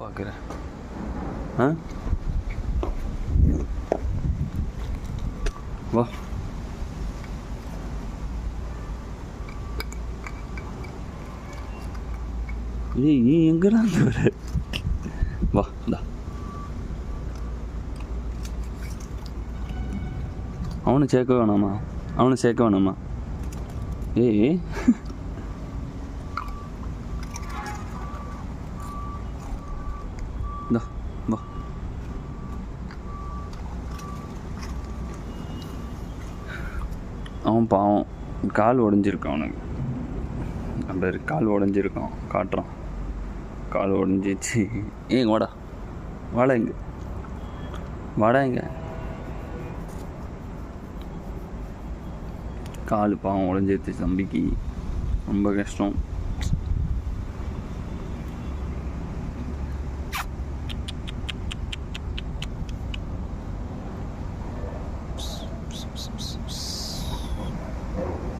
பார்க்குறேன். வா. ஏய் நீ எங்கடா வர? வா இந்தா. அவனை சேர்க்க வேணாமா? ஏய் இந்தா வா. அவன் பாவம் கால் உடஞ்சிருக்கான். அவனுக்கு அந்த கால் உடஞ்சிருக்கான். காட்டுறான் கால் உடஞ்சிச்சு. ஏங்க வாடா இங்கே கால் பாவம் உடஞ்சிருச்சு தம்பிக்கு. ரொம்ப கஷ்டம்.